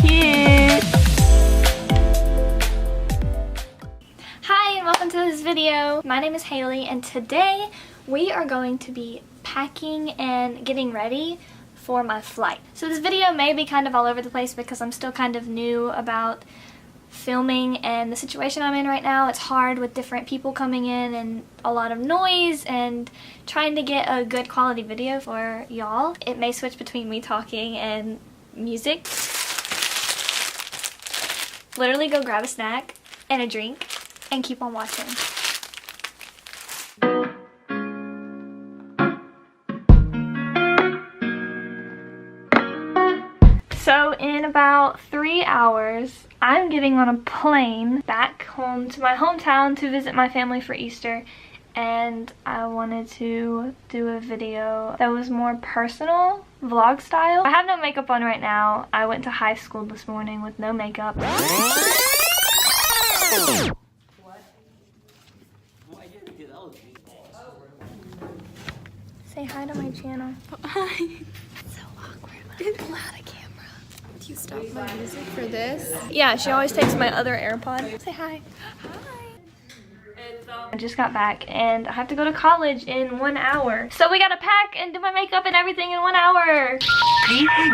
cute. Hi and welcome to this video. My name is Haley and today we are going to be packing and getting ready for my flight. So this video may be kind of all over the place because I'm still kind of new about filming and the situation I'm in right now. It's hard with different people coming in and a lot of noise and trying to get a good quality video for y'all. It may switch between me talking and music. Literally go grab a snack and a drink and keep on watching. So in about 3 hours, I'm getting on a plane back home to my hometown to visit my family for Easter, and I wanted to do a video that was more personal, vlog style. I have no makeup on right now. I went to high school this morning with no makeup. Say hi to my channel. Hi. It's so awkward when I pull out a camera. Do you stop my music for this? Yeah, she always takes my other AirPod. Say hi. Hi. I just got back and I have to go to college in 1 hour. So we gotta pack and do my makeup and everything in 1 hour.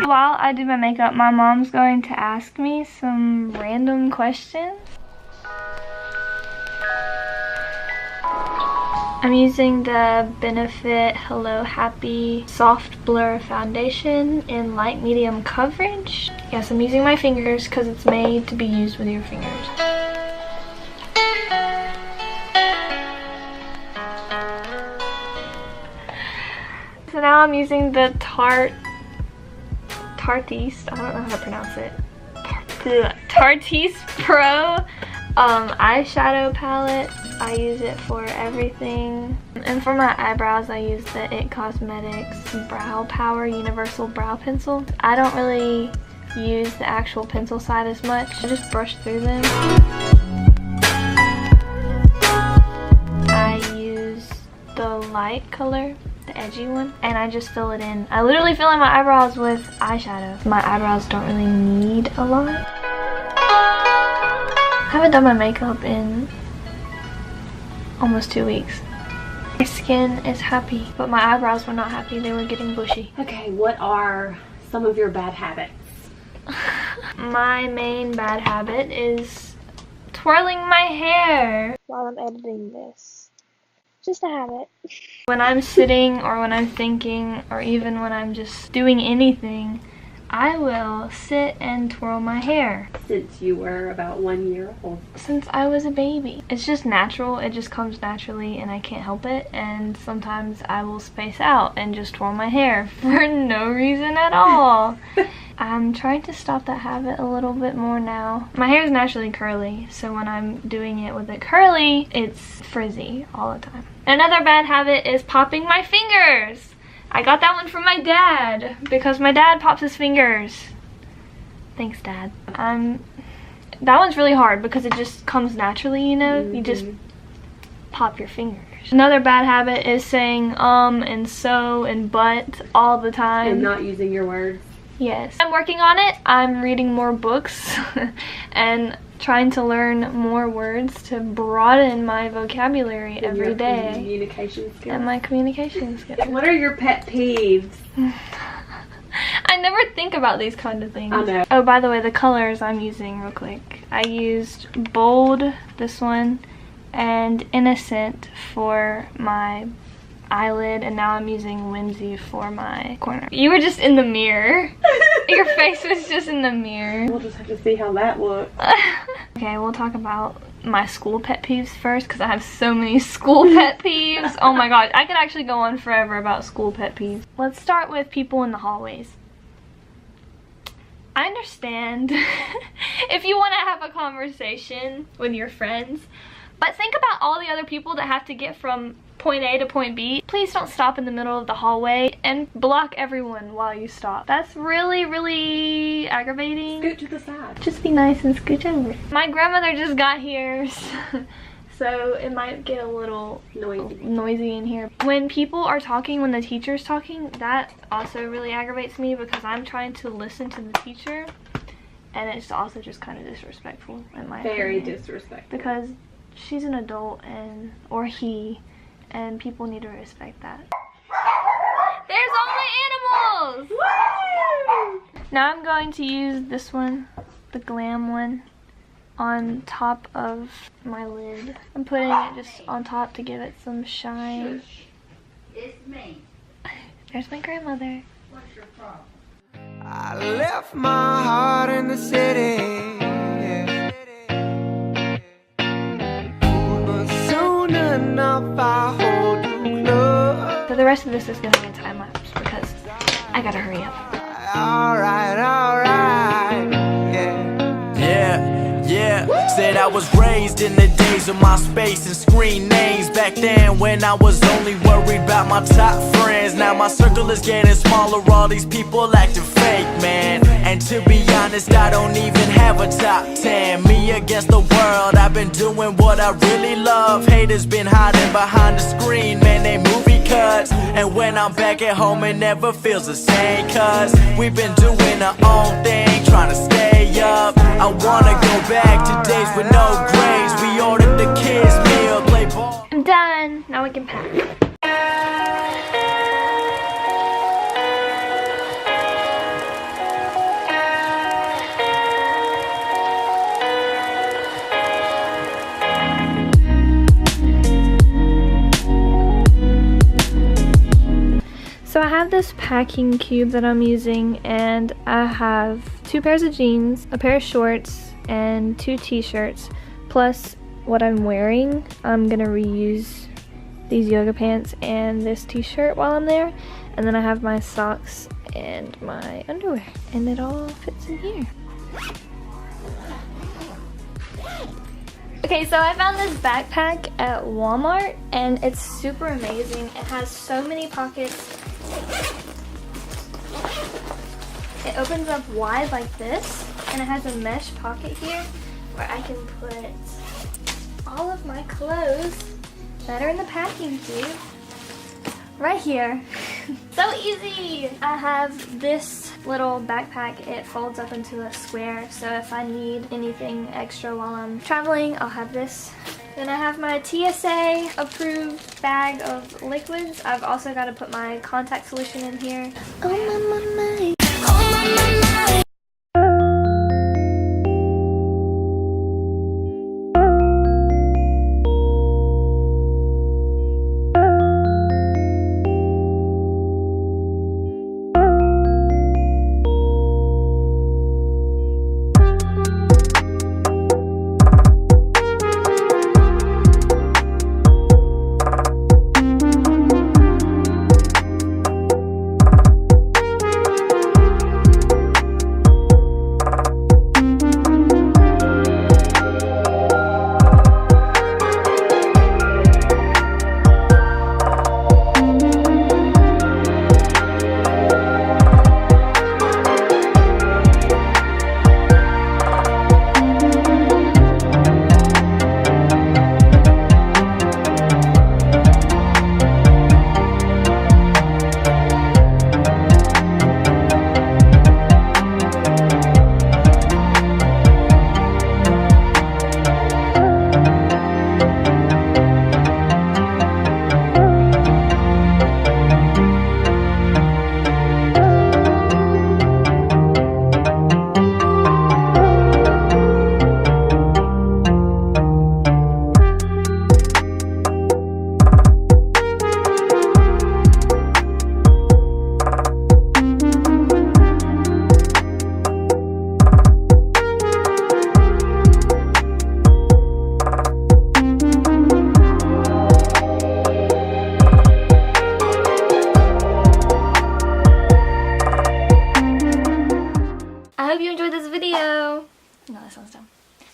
While I do my makeup, my mom's going to ask me some random questions. I'm using the Benefit Hello Happy Soft Blur Foundation in light medium coverage. Yes, I'm using my fingers because it's made to be used with your fingers. So now I'm using the tarteist, I don't know how to pronounce it, Tarteist Pro eyeshadow palette. I use it for everything. And for my eyebrows, I use the IT Cosmetics Brow Power Universal Brow Pencil. I don't really use the actual pencil side as much. I just brush through them. I use the light color, the edgy one, and I just fill it in. I literally fill in my eyebrows with eyeshadow. My eyebrows don't really need a lot. I haven't done my makeup in almost 2 weeks. My skin is happy, but my eyebrows were not happy. They were getting bushy. Okay, what are some of your bad habits? My main bad habit is twirling my hair while I'm editing this. Just a habit. When I'm sitting or when I'm thinking or even when I'm just doing anything, I will sit and twirl my hair. Since you were about 1 year old? Since I was a baby. It's just natural. It just comes naturally and I can't help it. And sometimes I will space out and just twirl my hair for no reason at all. I'm trying to stop that habit a little bit more now. My hair is naturally curly, so when I'm doing it with it curly, it's frizzy all the time. Another bad habit is popping my fingers. I got that one from my dad because my dad pops his fingers. Thanks, Dad. That one's really hard because it just comes naturally, you know? You just pop your fingers. Another bad habit is saying and so and but all the time. And not using your words. Yes. I'm working on it. I'm reading more books and trying to learn more words to broaden my vocabulary and every day. Communication skills. And my communication skills. What are your pet peeves? I never think about these kind of things. I know. Oh, by the way, the colors I'm using real quick. I used Bold, this one, and Innocent for my eyelid, and now I'm using Whimsy for my corner. You were just in the mirror. Your face was just in the mirror. We'll just have to see how that looks. Okay, we'll talk about my school pet peeves first because I have so many school pet peeves. Oh my god, I could actually go on forever about school pet peeves. Let's start with people in the hallways. I understand if you want to have a conversation with your friends, but think about all the other people that have to get from point A to point B. Please don't stop in the middle of the hallway and block everyone while you stop. That's really, really aggravating. Scoot to the side. Just be nice and scooch over. My grandmother just got here, so it might get a little noisy in here. When people are talking, when the teacher's talking, that also really aggravates me because I'm trying to listen to the teacher and it's also just kind of disrespectful in my Very opinion. disrespectful. Because she's an adult, and or he, and people need to respect that. There's all my animals! Woo! Now I'm going to use this one, the glam one, on top of my lid. I'm putting it just on top to give it some shine. It's me. There's my grandmother. What's your problem? I left my heart in the city, but soon enough I hold you close. So the rest of this is going to be a time lapse because I gotta hurry up. Alright, yeah. Said I was raised in the days of MySpace and screen names. Back then when I was only worried about my top friends. Now my circle is getting smaller, all these people acting fake, man. And to be honest, I don't even have a top 10. Me against the world, I've been doing what I really love. Haters been hiding behind the screen, man, they movie cuts. And when I'm back at home, it never feels the same, cause we've been doing our own thing, trying to stay up. I wanna go back to days with no grades. We ordered the kids meal, play ball. I'm done. Now we can pack. So I have this packing cube that I'm using, and I have 2 pairs of jeans, a pair of shorts, and 2 t-shirts, plus what I'm wearing. I'm gonna reuse these yoga pants and this t-shirt while I'm there, and then I have my socks and my underwear, and it all fits in here. Okay, so I found this backpack at Walmart, and it's super amazing. It has so many pockets. It opens up wide like this, and it has a mesh pocket here where I can put all of my clothes that are in the packing cube right here. So easy! I have this little backpack. It folds up into a square, so if I need anything extra while I'm traveling, I'll have this. Then I have my TSA approved bag of liquids. I've also got to put my contact solution in here. Oh my. Oh my.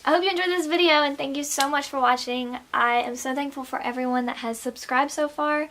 I hope you enjoyed this video, and thank you so much for watching. I am so thankful for everyone that has subscribed so far.